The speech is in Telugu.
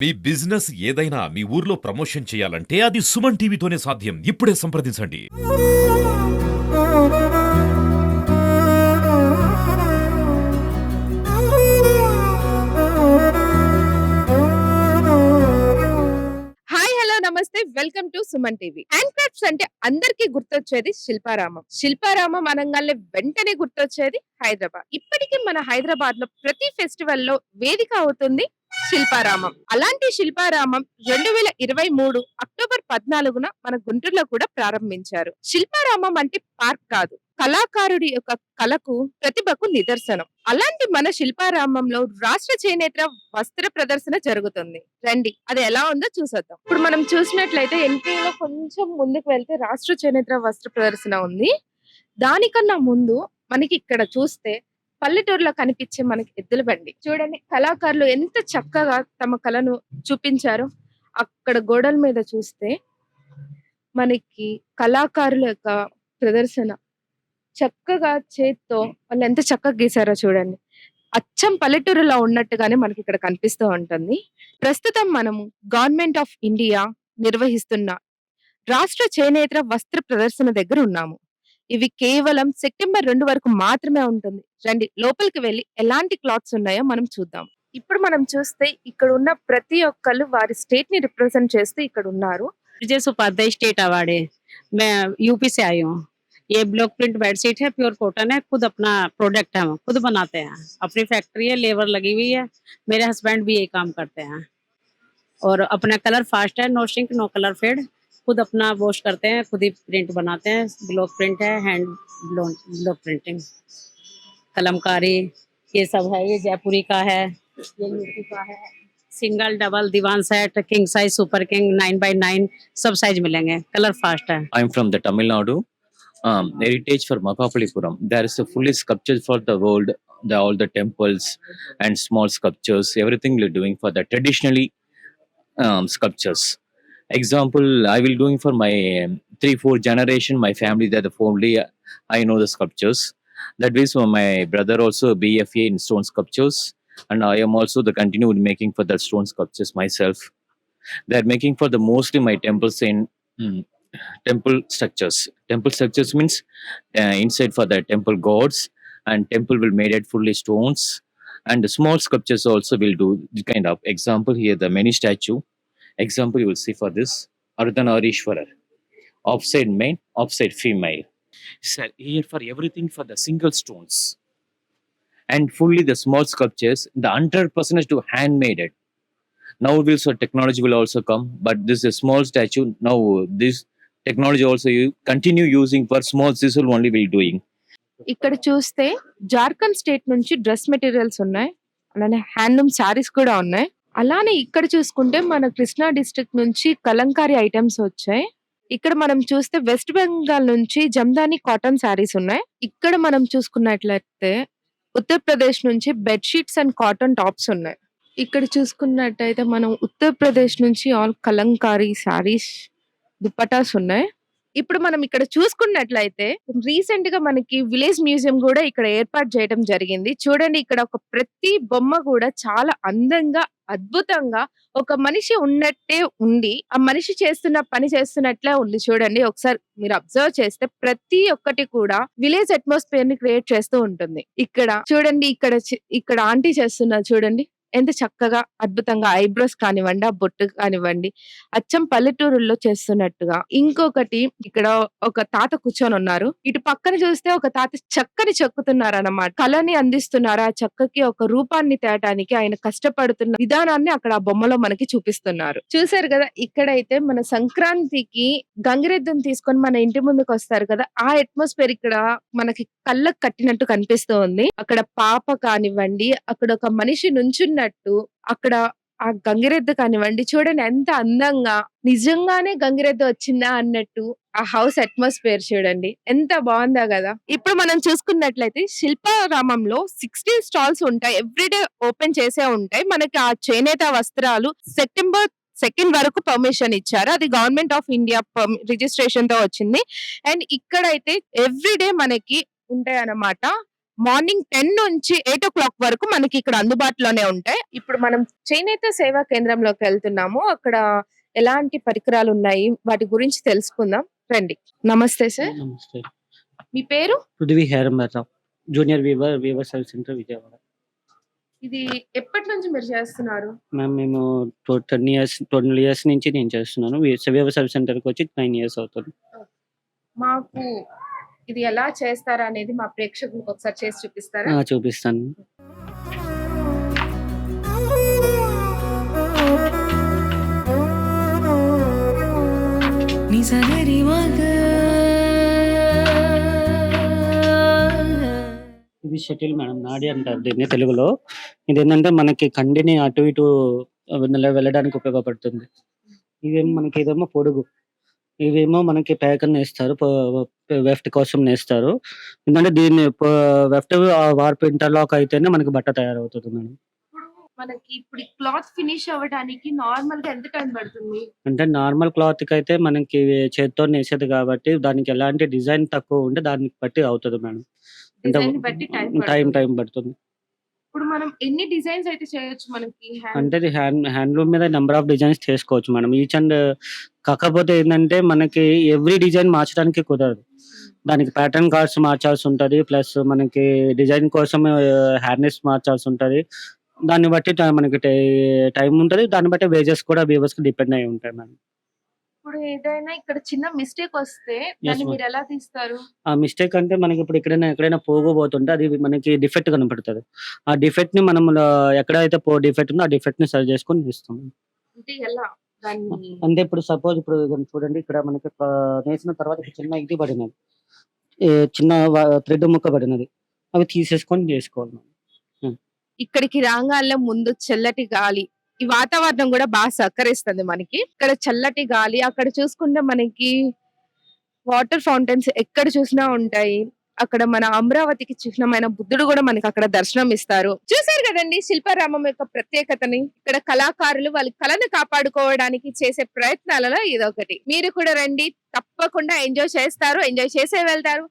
మీ బిజినెస్ ఏదైనా మీ ఊర్లో ప్రమోషన్ చేయాలంటే అది సుమన్ టీవీతోనే సాధ్యం. ఇప్పుడే సంప్రదించండి. హాయ్ హలో నమస్తే welcome to Suman TV. Hand crafts అంటే అందరికీ గుర్తొచ్చేది శిల్పారామం. శిల్పారామం అనగానే వెంటనే గుర్తొచ్చేది హైదరాబాద్. ఇప్పటికీ మన హైదరాబాద్ లో ప్రతి ఫెస్టివల్ లో వేదిక అవుతుంది శిల్పారామం. అలాంటి శిల్పారామం 2023 అక్టోబర్ 14న మన గుంటూరులో కూడా ప్రారంభించారు. శిల్పారామం అంటే పార్క్ కాదు, కళాకారుడి యొక్క కళకు ప్రతిభకు నిదర్శనం. అలాంటి మన శిల్పారామంలో రాష్ట్ర చేనేత వస్త్ర ప్రదర్శన జరుగుతుంది. రండి అది ఎలా ఉందో చూసొద్దాం. ఇప్పుడు మనం చూసినట్లయితే ఎన్టీలో కొంచెం ముందుకు వెళ్తే రాష్ట్ర చేనేత వస్త్ర ప్రదర్శన ఉంది. దానికన్నా ముందు మనకి ఇక్కడ చూస్తే పల్లెటూరులో కనిపించే మనకి ఎద్దుల బండి చూడండి. కళాకారులు ఎంత చక్కగా తమ కళను చూపించారో. అక్కడ గోడల మీద చూస్తే మనకి కళాకారుల యొక్క ప్రదర్శన చక్కగా చేత్తో వాళ్ళు ఎంత చక్కగా గీసారో చూడండి. అచ్చం పల్లెటూరులో ఉన్నట్టుగానే మనకి ఇక్కడ కనిపిస్తూ ఉంటుంది. ప్రస్తుతం మనము గవర్నమెంట్ ఆఫ్ ఇండియా నిర్వహిస్తున్న రాష్ట్ర చేనేత వస్త్ర ప్రదర్శన దగ్గర ఉన్నాము. ఇవి కేవలం సెప్టెంబర్ 2 వరకు మాత్రమే ఉంటుంది. రండి లోపలికి వెళ్ళి ఎలాంటి క్లాత్స్ ఉన్నాయో మనం చూద్దాం. ఇప్పుడు మనం చూస్తే ఇక్కడ ఉన్న ప్రతి ఒక్కళ్ళు వారి స్టేట్ ని రిప్రజెంట్ చేస్తూ ఇక్కడ ఉన్నారు. विजय उपाध्याय स्टेट अवार्ड है। मैं यूपी से आई हूँ। ये ब्लॉक प्रिंट बेडशीट है, प्योर कॉटन है, खुद अपना प्रोडक्ट है, हम खुद बनाते हैं। अपनी फैक्ट्री है, लेबर लगी हुई है। मेरे हस्बैंड भी यही काम करते हैं और अपना कलर फास्ट है, no shrink no colour fade. खुद अपना वॉश करते हैं, खुद ही प्रिंट बनाते हैं। ब्लॉक प्रिंट है, हैंड ब्लॉक प्रिंटिंग, कलमकारी ये सब है। ये जयपुरी का है, ये यूपी का है। सिंगल डबल दीवान set, king size, super king, 9x9 सब साइज मिलेंगे। कलर फास्ट है। I'm from the Tamil Nadu. Heritage for Makapalipuram. There is a fully sculpture for the world, all the temples and small sculptures. Everything we're doing for the traditionally sculptures. Example, I will doing for my 3-4 generation. My family that the family I know the sculptures. That means for my brother also BFA in stone sculptures, and I am also the continued making for the stone sculptures myself. They are making for the mostly my temples in temple structures. Temple structures means inside for the temple gods, and temple will made it fully stones, and the small sculptures also will do the kind of example here the many statue. Example you will see for this Ardhanarishwarar, offside male, offside female. Sir, here for everything for the single stones, and fully the small sculptures the 100% is to handmade it. Now will so technology will also come, but this is a small statue. Now this technology also you continue using for small sizzle only will doing. ఇక్కడ చూస్తే జార్ఖండ్ స్టేట్ నుంచి డ్రెస్ మెటీరియల్స్ ఉన్నాయి. అలానే హ్యాండ్లూమ్ శారీస్ కూడా ఉన్నాయి. అలానే ఇక్కడ చూసుకుంటే మన కృష్ణా డిస్ట్రిక్ట్ నుంచి కలంకారీ ఐటమ్స్ వచ్చాయి. ఇక్కడ మనం చూస్తే వెస్ట్ బెంగాల్ నుంచి జమ్దాని కాటన్ శారీస్ ఉన్నాయి. ఇక్కడ మనం చూసుకున్నట్లయితే ఉత్తరప్రదేశ్ నుంచి బెడ్షీట్స్ అండ్ కాటన్ టాప్స్ ఉన్నాయి. ఇక్కడ చూసుకున్నట్టయితే మనం ఉత్తరప్రదేశ్ నుంచి ఆల్ కలంకారీ శారీస్ దుపటాస్ ఉన్నాయి. ఇప్పుడు మనం ఇక్కడ చూసుకున్నట్లయితే రీసెంట్ గా మనకి విలేజ్ మ్యూజియం కూడా ఇక్కడ ఏర్పాటు చేయడం జరిగింది. చూడండి ఇక్కడ ఒక ప్రతి బొమ్మ కూడా చాలా అందంగా అద్భుతంగా ఒక మనిషి ఉన్నట్టే ఉండి ఆ మనిషి చేస్తున్న పని చేస్తున్నట్లే ఉంది. చూడండి ఒకసారి మీరు అబ్జర్వ్ చేస్తే ప్రతి ఒక్కటి కూడా విలేజ్ అట్మాస్ఫియర్ ని క్రియేట్ చేస్తూ ఉంటుంది. ఇక్కడ చూడండి ఇక్కడ ఆంటీ చేస్తున్నారు చూడండి ఎంత చక్కగా అద్భుతంగా ఐబ్రోస్ కానివ్వండి, ఆ బొట్టు కానివ్వండి అచ్చం పల్లెటూరుల్లో చేస్తున్నట్టుగా. ఇంకొకటి ఇక్కడ ఒక తాత కూర్చొని ఉన్నారు. ఇటు పక్కన చూస్తే ఒక తాత చక్కని చెక్కుతున్నారు అన్నమాట. కళని అందిస్తున్నారు. ఆ చెక్కకి ఒక రూపాన్ని తేటానికి ఆయన కష్టపడుతున్న విధానాన్ని అక్కడ ఆ బొమ్మలో మనకి చూపిస్తున్నారు. చూసారు కదా ఇక్కడైతే మన సంక్రాంతికి గంగిరెద్దుని తీసుకొని మన ఇంటి ముందుకు వస్తారు కదా, ఆ అట్మాస్ఫియర్ ఇక్కడ మనకి కళ్ళకు కట్టినట్టు కనిపిస్తూ ఉంది. అక్కడ పాప కానివ్వండి, అక్కడ ఒక మనిషి నుంచున్నట్టు, అక్కడ ఆ గంగిరెద్దు కానివ్వండి చూడండి ఎంత అందంగా నిజంగానే గంగిరెద్దు వచ్చిందా అన్నట్టు ఆ హౌస్ అట్మాస్ఫియర్ చూడండి ఎంత బాగుందా కదా. ఇప్పుడు మనం చూసుకున్నట్లయితే శిల్పారామంలో 16 స్టాల్స్ ఉంటాయి. ఎవ్రీడే ఓపెన్ చేసే ఉంటాయి. మనకి ఆ చేనేత వస్త్రాలు సెప్టెంబర్ 2 వరకు పర్మిషన్ ఇచ్చారు. అది గవర్నమెంట్ ఆఫ్ ఇండియా రిజిస్ట్రేషన్ తో వచ్చింది. అండ్ ఇక్కడైతే ఎవ్రీడే మనకి ఉంటాయి అన్నమాట. మార్నింగ్ 10 నుంచి 8 వరకు మనకి ఇక్కడ అందుబాటులోనే ఉంటాయి. ఇప్పుడు మనం చేనేత సేవా కేంద్రంలోకి వెళ్తున్నాము. అక్కడ ఎలాంటి పరికరాలు ఉన్నాయి వాటి గురించి తెలుసుకుందాం రండి. నమస్తే సార్, నమస్తే. మీ పేరు? Prithvi hair makeup junior weaver service centre Vijayawada. ఇది ఎప్పటి నుంచి మీరు చేస్తున్నారు? మ్యామ్ మేము 12 ఇయర్స్ నుంచి నేను చేస్తున్నాను. వీవర్ సర్వీస్ సెంటర్కి వచ్చి 9 ఇయర్స్ అవుతుంది. మాకు ఇది ఎలా చేస్తారా అనేది మా ప్రేక్షకులకు ఒకసారి చేసి చూపిస్తారా? చూపిస్తాను. ఇది షటిల్ మేడం, నాడి అంటారు దీన్ని తెలుగులో. ఇది ఏంటంటే మనకి కండిని అటు ఇటు వెళ్ళడానికి ఉపయోగపడుతుంది. ఇదేమో పొడుగు, ఇవేమో మనకి ప్యాకర్ నేస్తారు, వెఫ్ట్ కోసం నేస్తారు. ఎందుకంటే దీన్ని వెఫ్ట్ వార్పు ఇంటర్లాక్ అయితేనే మనకి బట్ట తయారవుతుంది మేడం. మనకి ఇప్పుడు క్లాత్ ఫినిష్ అవ్వడానికి నార్మల్ గా ఎంత టైం పడుతుంది? అంటే నార్మల్ క్లాత్ కి అయితే మనకి చేత్తో నేసేది కాబట్టి దానికి ఎలాంటి డిజైన్ తక్కువ ఉంటే దానికి బట్టి అవుతుంది మేడం. అంటే డిజైన్ బట్టి టైం పడుతుంది. ఇప్పుడు మనం ఎన్ని డిజైన్స్ అయితే చేయొచ్చు మనకి? అంటే హ్యాండ్లూమ్ మీద నెంబర్ ఆఫ్ డిజైన్స్ చేసుకోవచ్చు మేడం. ఈచ్ అండ్ కాకపోతే ఏంటంటే మనకి ఎవ్రీ డిజైన్ మార్చడానికి కుదరదు. దానికి ప్యాటర్న్ కార్డ్స్ మార్చాల్సి ఉంటది. ప్లస్ మనకి డిజైన్ కోసం హ్యాండ్నెస్ మార్చాల్సి ఉంటది. దాన్ని బట్టి మనకి టైం ఉంటది. దాన్ని బట్టి వేజెస్ కూడా వీవర్స్ కి డిపెండ్ అయి ఉంటాయి మేడం. ఇప్పుడు ఏదైనా ఇక్కడ చిన్న మిస్టేక్ వస్తే దాన్ని ma'am. మీరు ఎలా తీస్తారు? ఆ మిస్టేక్ అంటే మనకి ఇప్పుడు ఎక్కడైనా పోగబోతుంటే అది మనకి డిఫెక్ట్ కనపడుతుంది. ఆ డిఫెక్ట్ ని మనం ఎక్కడైతే డిఫెక్ట్ ఉందో ఆ డిఫెక్ట్ ని సరి చేసుకొని తీస్తాం. అంటే ఎలా దాన్ని? అంటే ఇప్పుడు సపోజ్ ఇప్పుడు చూడండి, ఇక్కడ మనకి నేసిన తర్వాత చిన్న ఇది పడినది, చిన్న థ్రెడ్ ముక్క పడినది, అవి తీసేసుకొని చేసుకోవాలి మేడం. ఇక్కడికి రాగానే ముందు చల్లటి గాలి, ఈ వాతావరణం కూడా బాగా సహకరిస్తుంది మనకి. ఇక్కడ చల్లటి గాలి, అక్కడ చూసుకుంటే మనకి వాటర్ ఫౌంటైన్స్ ఎక్కడ చూసినా ఉంటాయి. అక్కడ మన అమరావతికి చిహ్నమైన బుద్ధుడు కూడా మనకి అక్కడ దర్శనం ఇస్తారు. చూసారు కదండి శిల్పారామం యొక్క ప్రత్యేకతని. ఇక్కడ కళాకారులు వాళ్ళ కళను కాపాడుకోవడానికి చేసే ప్రయత్నాలలో ఇదొకటి. మీరు కూడా రండి, తప్పకుండా ఎంజాయ్ చేస్తారు, ఎంజాయ్ చేసే వెళ్తారు.